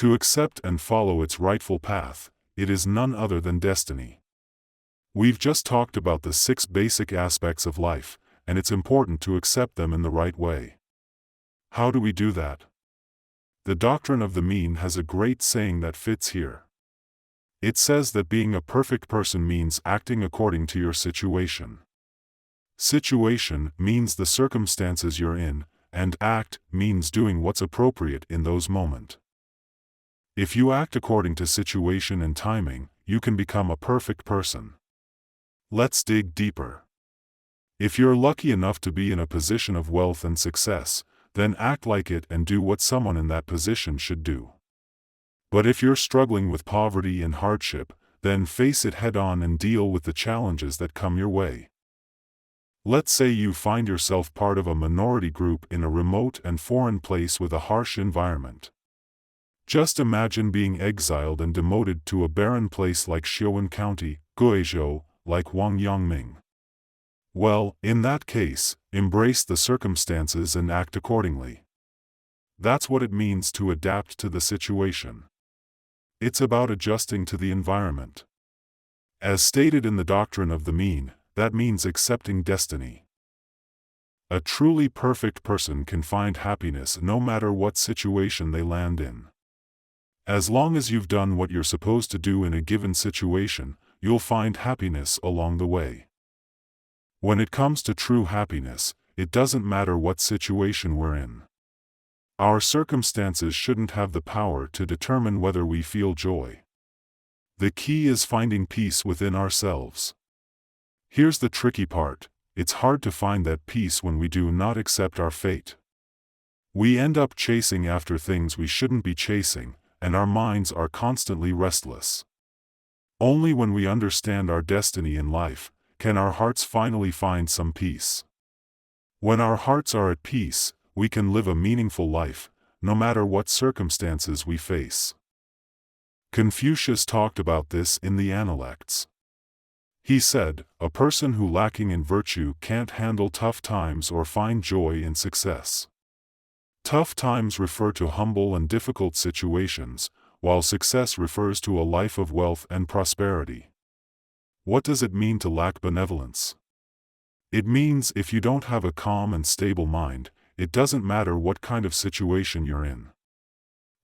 To accept and follow its rightful path, it is none other than destiny. We've just talked about the 6 basic aspects of life, and it's important to accept them in the right way. How do we do that? The doctrine of the mean has a great saying that fits here. It says that being a perfect person means acting according to your situation. Situation means the circumstances you're in, and act means doing what's appropriate in those moments. If you act according to situation and timing, you can become a perfect person. Let's dig deeper. If you're lucky enough to be in a position of wealth and success, then act like it and do what someone in that position should do. But if you're struggling with poverty and hardship, then face it head-on and deal with the challenges that come your way. Let's say you find yourself part of a minority group in a remote and foreign place with a harsh environment. Just imagine being exiled and demoted to a barren place like Xiuan County, Guizhou, like Wang Yangming. Well, in that case, embrace the circumstances and act accordingly. That's what it means to adapt to the situation. It's about adjusting to the environment. As stated in the doctrine of the mean, that means accepting destiny. A truly perfect person can find happiness no matter what situation they land in. As long as you've done what you're supposed to do in a given situation, you'll find happiness along the way. When it comes to true happiness, it doesn't matter what situation we're in. Our circumstances shouldn't have the power to determine whether we feel joy. The key is finding peace within ourselves. Here's the tricky part: it's hard to find that peace when we do not accept our fate. We end up chasing after things we shouldn't be chasing, and our minds are constantly restless. Only when we understand our destiny in life can our hearts finally find some peace. When our hearts are at peace, we can live a meaningful life, no matter what circumstances we face. Confucius talked about this in the Analects. He said, "A person who lacking in virtue can't handle tough times or find joy in success." Tough times refer to humble and difficult situations, while success refers to a life of wealth and prosperity. What does it mean to lack benevolence? It means if you don't have a calm and stable mind, it doesn't matter what kind of situation you're in.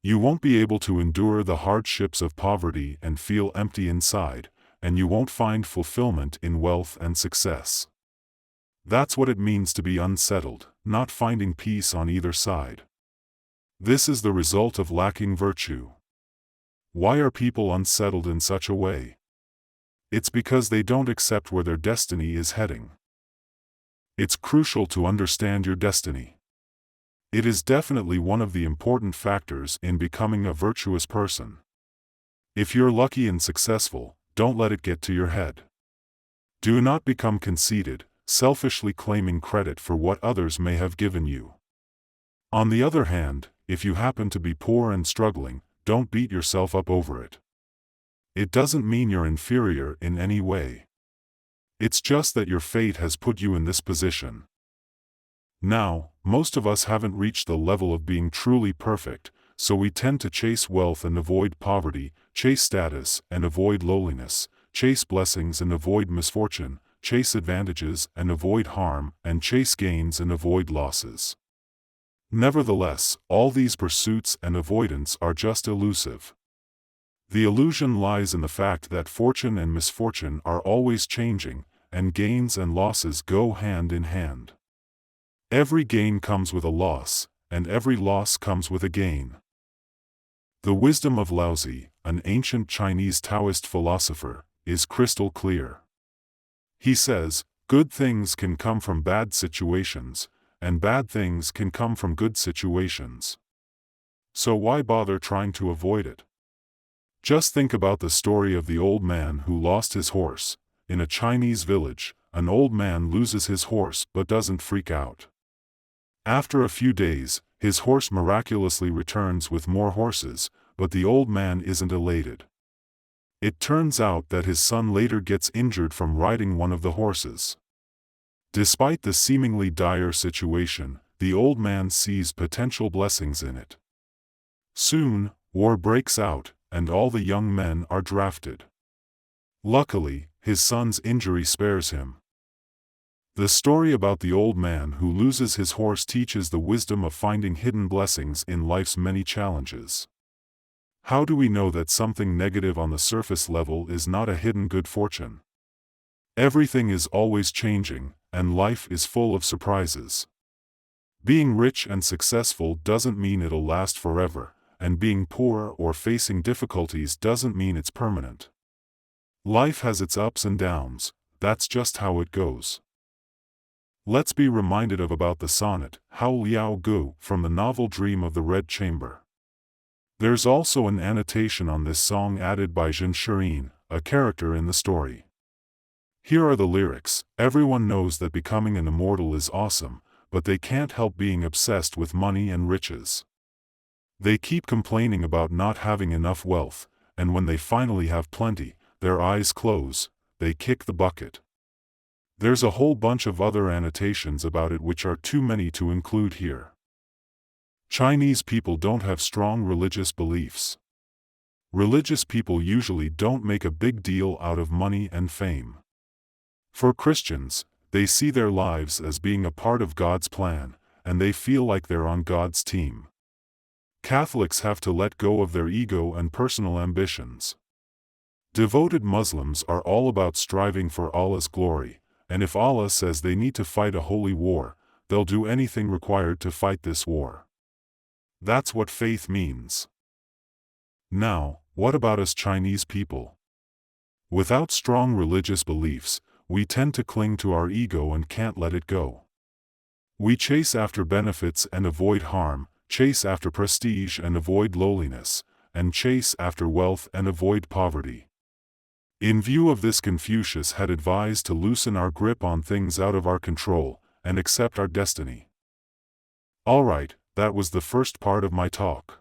You won't be able to endure the hardships of poverty and feel empty inside, and you won't find fulfillment in wealth and success. That's what it means to be unsettled, not finding peace on either side. This is the result of lacking virtue. Why are people unsettled in such a way? It's because they don't accept where their destiny is heading. It's crucial to understand your destiny. It is definitely one of the important factors in becoming a virtuous person. If you're lucky and successful, don't let it get to your head. Do not become conceited, selfishly claiming credit for what others may have given you. On the other hand, if you happen to be poor and struggling, don't beat yourself up over it. It doesn't mean you're inferior in any way. It's just that your fate has put you in this position. Now, most of us haven't reached the level of being truly perfect, so we tend to chase wealth and avoid poverty, chase status and avoid lowliness, chase blessings and avoid misfortune, chase advantages and avoid harm, and chase gains and avoid losses. Nevertheless, all these pursuits and avoidance are just elusive. The illusion lies in the fact that fortune and misfortune are always changing, and gains and losses go hand in hand. Every gain comes with a loss, and every loss comes with a gain. The wisdom of Laozi, an ancient Chinese Taoist philosopher, is crystal clear. He says, "Good things can come from bad situations, and bad things can come from good situations. So why bother trying to avoid it?" Just think about the story of the old man who lost his horse. In a Chinese village, an old man loses his horse but doesn't freak out. After a few days, his horse miraculously returns with more horses, but the old man isn't elated. It turns out that his son later gets injured from riding one of the horses. Despite the seemingly dire situation, the old man sees potential blessings in it. Soon, War breaks out, and all the young men are drafted. Luckily, his son's injury spares him. The story about the old man who loses his horse teaches the wisdom of finding hidden blessings in life's many challenges. How do we know that something negative on the surface level is not a hidden good fortune? Everything is always changing, and life is full of surprises. Being rich and successful doesn't mean it'll last forever, and being poor or facing difficulties doesn't mean it's permanent. Life has its ups and downs, that's just how it goes. Let's be reminded about the sonnet, Hao Liao Gu, from the novel Dream of the Red Chamber. There's also an annotation on this song added by Zhen Shirin, a character in the story. Here are the lyrics. Everyone knows that becoming an immortal is awesome, but they can't help being obsessed with money and riches. They keep complaining about not having enough wealth, and when they finally have plenty, their eyes close, they kick the bucket. There's a whole bunch of other annotations about it which are too many to include here. Chinese people don't have strong religious beliefs. Religious people usually don't make a big deal out of money and fame. For Christians, they see their lives as being a part of God's plan, and they feel like they're on God's team. Catholics have to let go of their ego and personal ambitions. Devoted Muslims are all about striving for Allah's glory, and if Allah says they need to fight a holy war, they'll do anything required to fight this war. That's what faith means. Now, what about us Chinese people? Without strong religious beliefs, we tend to cling to our ego and can't let it go. We chase after benefits and avoid harm, chase after prestige and avoid lowliness, and chase after wealth and avoid poverty. In view of this, Confucius had advised to loosen our grip on things out of our control, and accept our destiny. Alright, that was the first part of my talk.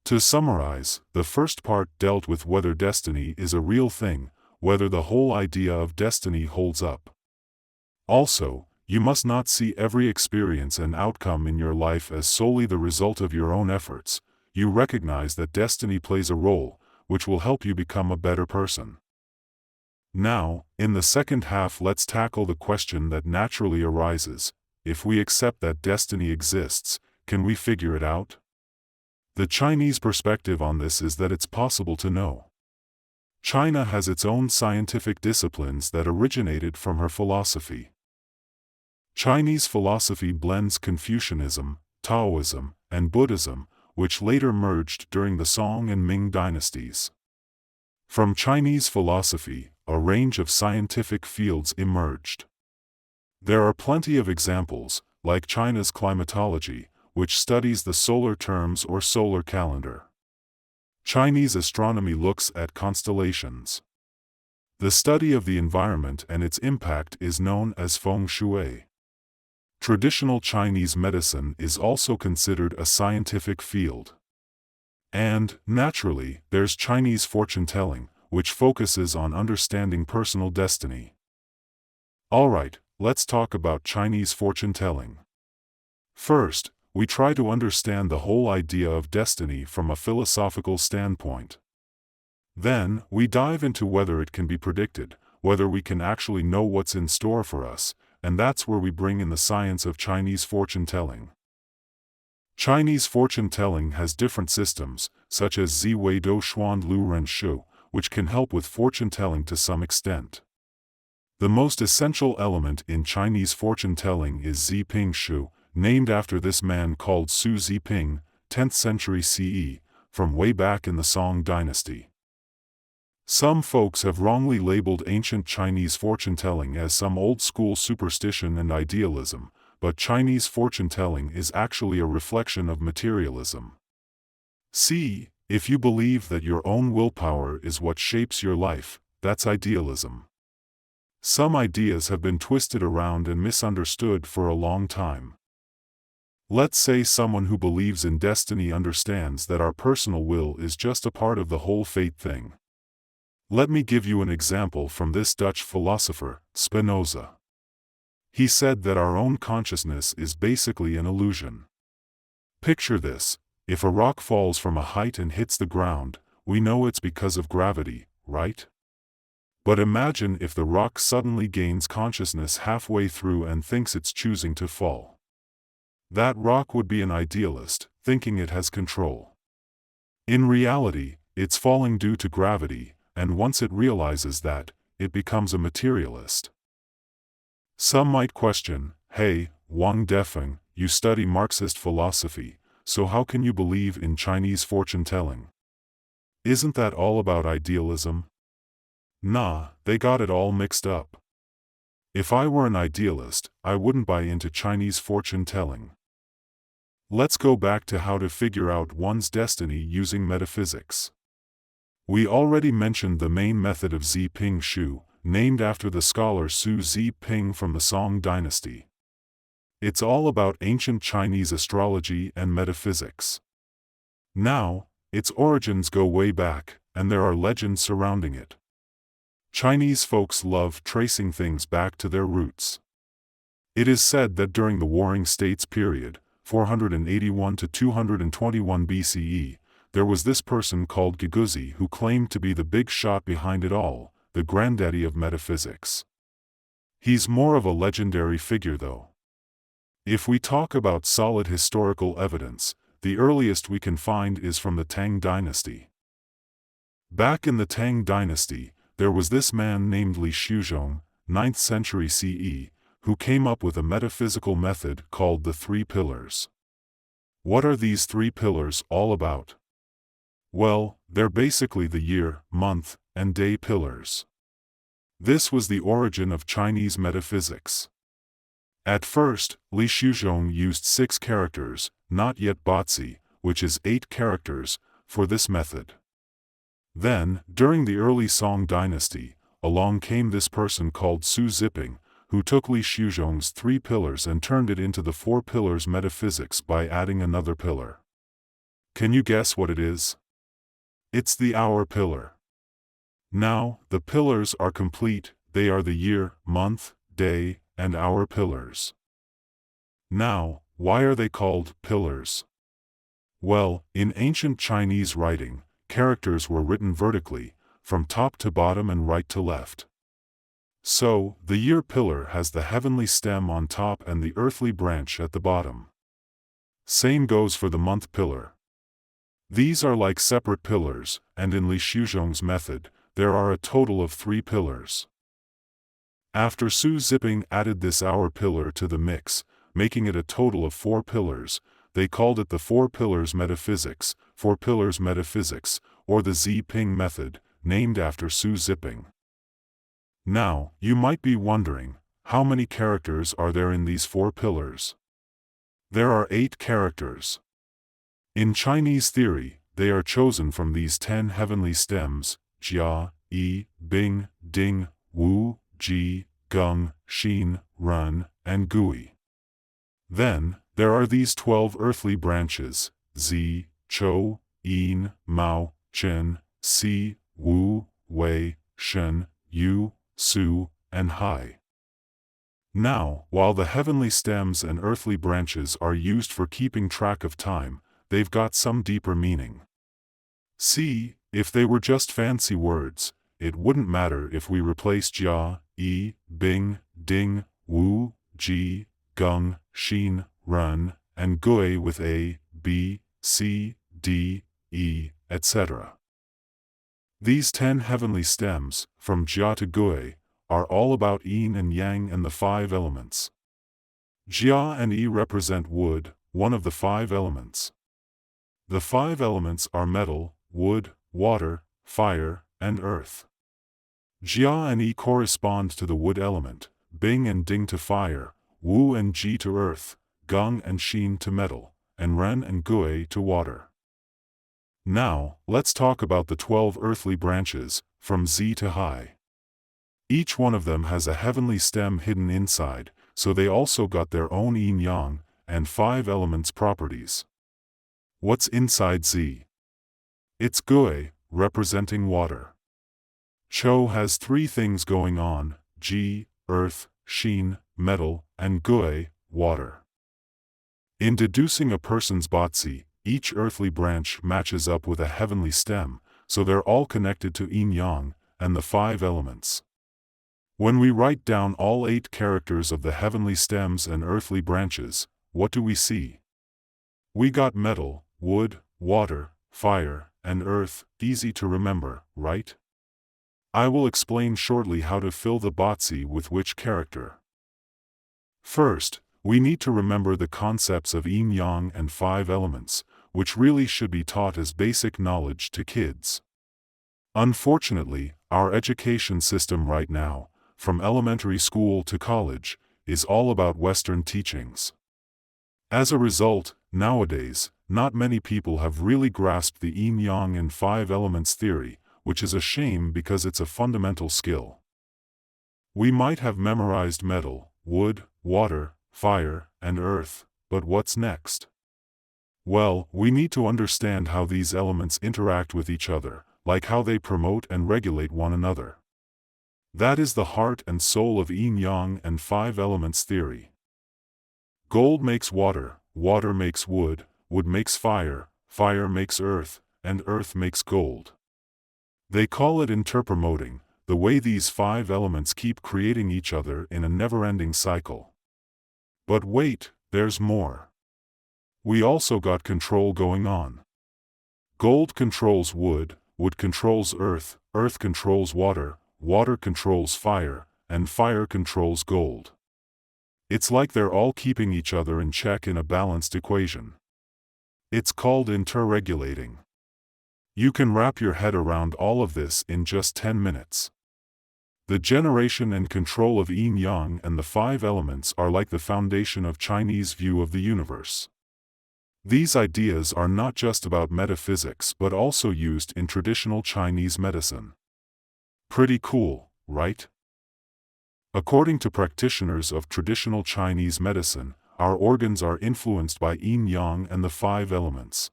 To summarize, the first part dealt with whether destiny is a real thing, whether the whole idea of destiny holds up. Also, you must not see every experience and outcome in your life as solely the result of your own efforts. You recognize that destiny plays a role, which will help you become a better person. Now, in the second half, let's tackle the question that naturally arises: if we accept that destiny exists, can we figure it out? The Chinese perspective on this is that it's possible to know. China has its own scientific disciplines that originated from her philosophy. Chinese philosophy blends Confucianism, Taoism, and Buddhism, which later merged during the Song and Ming dynasties. From Chinese philosophy, a range of scientific fields emerged. There are plenty of examples, like China's climatology, which studies the solar terms or solar calendar. Chinese astronomy looks at constellations. The study of the environment and its impact is known as feng shui. Traditional Chinese medicine is also considered a scientific field. And, naturally, there's Chinese fortune-telling, which focuses on understanding personal destiny. Alright, let's talk about Chinese fortune-telling. First, we try to understand the whole idea of destiny from a philosophical standpoint. Then, we dive into whether it can be predicted, whether we can actually know what's in store for us, and that's where we bring in the science of Chinese fortune-telling. Chinese fortune-telling has different systems, such as Zi Wei Do Xuan Lu Ren Shu, which can help with fortune-telling to some extent. The most essential element in Chinese fortune-telling is Zi Ping Shu, named after this man called Su Ziping, 10th century CE, from way back in the Song dynasty. Some folks have wrongly labeled ancient Chinese fortune-telling as some old-school superstition and idealism, but Chinese fortune-telling is actually a reflection of materialism. See, if you believe that your own willpower is what shapes your life, that's idealism. Some ideas have been twisted around and misunderstood for a long time. Let's say someone who believes in destiny understands that our personal will is just a part of the whole fate thing. Let me give you an example from this Dutch philosopher, Spinoza. He said that our own consciousness is basically an illusion. Picture this: If a rock falls from a height and hits the ground, we know it's because of gravity, right? But imagine if the rock suddenly gains consciousness halfway through and thinks it's choosing to fall. That rock would be an idealist, thinking it has control. In reality, it's falling due to gravity, and once it realizes that, it becomes a materialist. Some might question, hey, Wang Defeng, you study Marxist philosophy, so how can you believe in Chinese fortune-telling? Isn't that all about idealism? Nah, they got it all mixed up. If I were an idealist, I wouldn't buy into Chinese fortune-telling. Let's go back to how to figure out one's destiny using metaphysics. We already mentioned the main method of Zi Ping Shu, named after the scholar Su Zi Ping from the Song dynasty. It's all about ancient Chinese astrology and metaphysics. Now, its origins go way back, and there are legends surrounding it. Chinese folks love tracing things back to their roots. It is said that during the Warring States period, 481 to 221 BCE, there was this person called Giguzi who claimed to be the big shot behind it all, the granddaddy of metaphysics. He's more of a legendary figure though. If we talk about solid historical evidence, the earliest we can find is from the Tang dynasty. Back in the Tang dynasty, there was this man named Li Xuzhong, 9th century CE, who came up with a metaphysical method called the Three Pillars. What are these three pillars all about? Well, they're basically the year, month, and day pillars. This was the origin of Chinese metaphysics. At first, Li Xuzhong used 6 characters, not yet Batzi, which is 8 characters, for this method. Then, during the early Song dynasty, along came this person called Su Ziping, who took Li Xuzhong's 3 pillars and turned it into the 4 pillars metaphysics by adding another pillar. Can you guess what it is? It's the hour pillar. Now, the pillars are complete, they are the year, month, day, and hour pillars. Now, why are they called pillars? Well, in ancient Chinese writing, characters were written vertically, from top to bottom and right to left. So, the year pillar has the heavenly stem on top and the earthly branch at the bottom. Same goes for the month pillar. These are like separate pillars, and in Li Xuzhong's method, there are a total of 3 pillars. After Su Ziping added this hour pillar to the mix, making it a total of 4 pillars, they called it the 4 pillars metaphysics, 4 pillars metaphysics, or the Zi Ping method, named after Su Ziping. Now, you might be wondering, how many characters are there in these 4 pillars? There are 8 characters. In Chinese theory, they are chosen from these 10 heavenly stems, Jia, Yi, Bing, Ding, Wu, Ji, Gung, Xin, Run, and Gui. Then, there are these 12 earthly branches, Zi, Chou, Yin, Mao, Chen, Si, Wu, Wei, Shen, Yu, Su, and Hai. Now, while the heavenly stems and earthly branches are used for keeping track of time, they've got some deeper meaning. See, if they were just fancy words, it wouldn't matter if we replaced Jia, Yi, Bing, Ding, Wu, Ji, Gung, Xin, Run, and Gui with A, B, C, D, E, etc. These 10 heavenly stems, from Jia to Gui, are all about yin and yang and the 5 elements. Jia and Yi represent wood, one of the 5 elements. The 5 elements are metal, wood, water, fire, and earth. Jia and Yi correspond to the wood element, Bing and Ding to fire, Wu and Ji to earth, Gung and Xin to metal, and Ren and Gui to water. Now, let's talk about the 12 earthly branches, from Zi to Hai. Each one of them has a heavenly stem hidden inside, so they also got their own yin-yang, and 5 elements properties. What's inside Zi? It's Gui, representing water. Chou has 3 things going on, Ji, earth, Xin, metal, and Gui, water. In deducing a person's Batzi, each earthly branch matches up with a heavenly stem, so they're all connected to yin-yang and the 5 elements. When we write down all 8 characters of the heavenly stems and earthly branches, what do we see? We got metal, wood, water, fire, and earth, easy to remember, right? I will explain shortly how to fill the boxy with which character. First, we need to remember the concepts of yin-yang and 5 elements, which really should be taught as basic knowledge to kids. Unfortunately, our education system right now, from elementary school to college, is all about Western teachings. As a result, nowadays, not many people have really grasped the yin-yang and 5 elements theory, which is a shame because it's a fundamental skill. We might have memorized metal, wood, water, fire, and earth, but what's next? Well, we need to understand how these elements interact with each other, like how they promote and regulate one another. That is the heart and soul of yin-yang and 5 elements theory. Gold makes water, water makes wood, wood makes fire, fire makes earth, and earth makes gold. They call it interpromoting, the way these 5 elements keep creating each other in a never-ending cycle. But wait, there's more. We also got control going on. Gold controls wood, wood controls earth, earth controls water, water controls fire, and fire controls gold. It's like they're all keeping each other in check in a balanced equation. It's called interregulating. You can wrap your head around all of this in just 10 minutes. The generation and control of yin-yang and the 5 elements are like the foundation of Chinese view of the universe. These ideas are not just about metaphysics but also used in traditional Chinese medicine. Pretty cool, right? According to practitioners of traditional Chinese medicine, our organs are influenced by yin-yang and the 5 elements.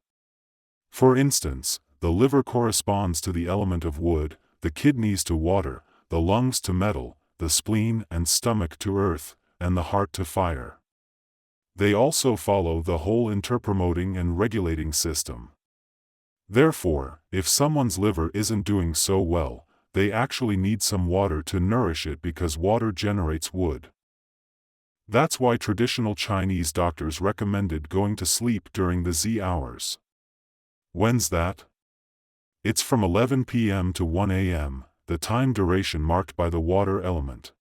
For instance, the liver corresponds to the element of wood, the kidneys to water, the lungs to metal, the spleen and stomach to earth, and the heart to fire. They also follow the whole interpromoting and regulating system. Therefore, if someone's liver isn't doing so well, they actually need some water to nourish it because water generates wood. That's why traditional Chinese doctors recommended going to sleep during the Z hours. When's that? It's from 11 p.m. to 1 a.m., the time duration marked by the water element.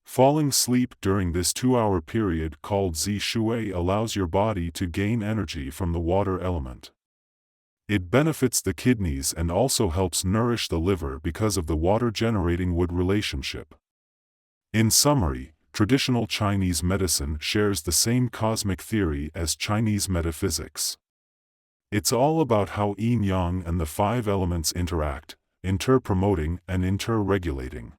Falling asleep during this 2-hour period called zi shui allows your body to gain energy from the water element. It benefits the kidneys and also helps nourish the liver because of the water-generating wood relationship. In summary, traditional Chinese medicine shares the same cosmic theory as Chinese metaphysics. It's all about how yin-yang and the 5 elements interact, inter-promoting and inter-regulating.